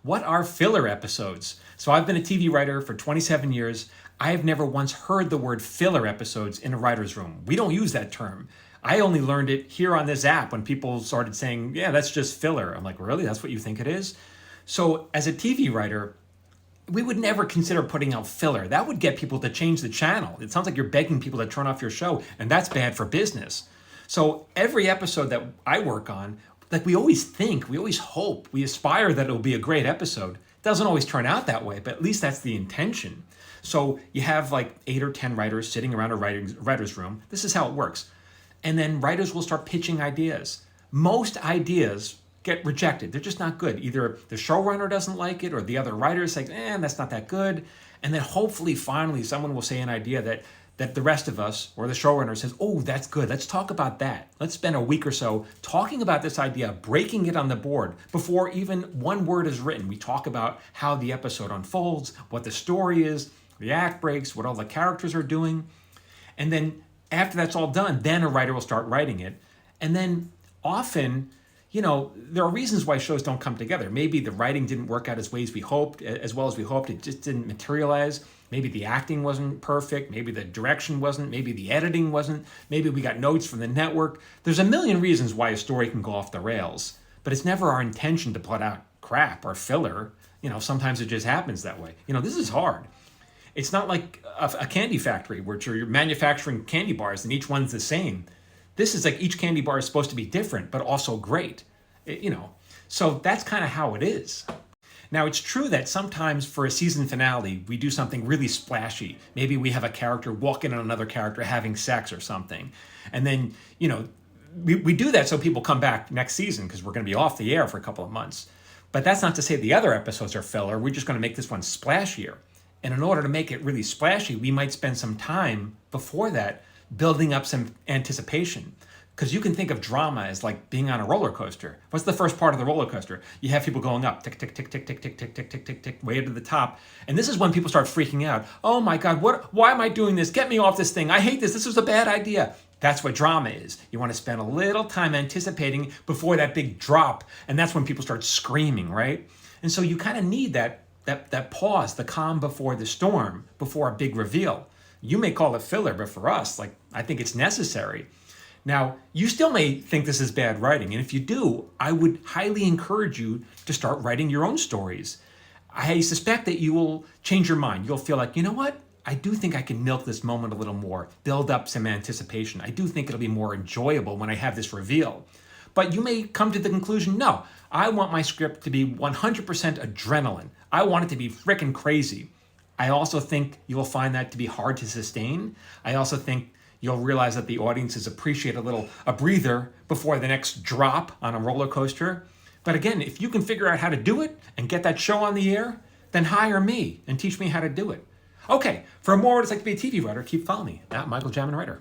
What are filler episodes? So I've been a TV writer for 27 years. I have never once heard the word filler episodes in a writer's room. We don't use that term. I only learned it here on this app when people started saying, yeah, that's just filler. I'm like, really? That's what you think it is? So as a TV writer, we would never consider putting out filler. That would get people to change the channel. It sounds like you're begging people to turn off your show, and that's bad for business. So every episode that I work on, like we always think, we always hope, we aspire that it'll be a great episode. It doesn't always turn out that way, but at least that's the intention. So you have like 8 or 10 writers sitting around a writer's room. This is how it works. And then writers will start pitching ideas. Most ideas get rejected. They're just not good. Either the showrunner doesn't like it or the other writers say, that's not that good. And then hopefully, finally, someone will say an idea that the rest of us or the showrunner says, oh, that's good. Let's talk about that. Let's spend a week or so talking about this idea, breaking it on the board before even one word is written. We talk about how the episode unfolds, what the story is, the act breaks, what all the characters are doing. And then after that's all done, then a writer will start writing it. And then often, there are reasons why shows don't come together. Maybe the writing didn't work out as well as we hoped. It just didn't materialize. Maybe the acting wasn't perfect. Maybe the direction wasn't. Maybe the editing wasn't. Maybe we got notes from the network. There's a million reasons why a story can go off the rails. But it's never our intention to put out crap or filler. Sometimes it just happens that way. This is hard. It's not like a candy factory where you're manufacturing candy bars and each one's the same. This is like each candy bar is supposed to be different, but also great, So that's kind of how it is. Now, it's true that sometimes for a season finale, we do something really splashy. Maybe we have a character walking on another character having sex or something. And then, we do that so people come back next season because we're going to be off the air for a couple of months. But that's not to say the other episodes are filler. We're just going to make this one splashier. And in order to make it really splashy, we might spend some time before that building up some anticipation. Because you can think of drama as like being on a roller coaster. What's the first part of the roller coaster? You have people going up, tick, tick, tick, tick, tick, tick, tick, tick, tick, tick, tick, way to the top. And this is when people start freaking out. Oh my God, why am I doing this? Get me off this thing. I hate this. This was a bad idea. That's what drama is. You want to spend a little time anticipating before that big drop. And that's when people start screaming, right? And so you kind of need that pause, the calm before the storm, before a big reveal. You may call it filler, but for us, I think it's necessary. Now, you still may think this is bad writing, and if you do, I would highly encourage you to start writing your own stories. I suspect that you will change your mind. You'll feel like, you know what? I do think I can milk this moment a little more, build up some anticipation. I do think it'll be more enjoyable when I have this reveal. But you may come to the conclusion, no, I want my script to be 100% adrenaline. I want it to be frickin' crazy. I also think you will find that to be hard to sustain. I also think you'll realize that the audiences appreciate a breather before the next drop on a roller coaster. But again, if you can figure out how to do it and get that show on the air, then hire me and teach me how to do it. Okay, for more what it's like to be a TV writer, keep following me at Michael Jamin Writer.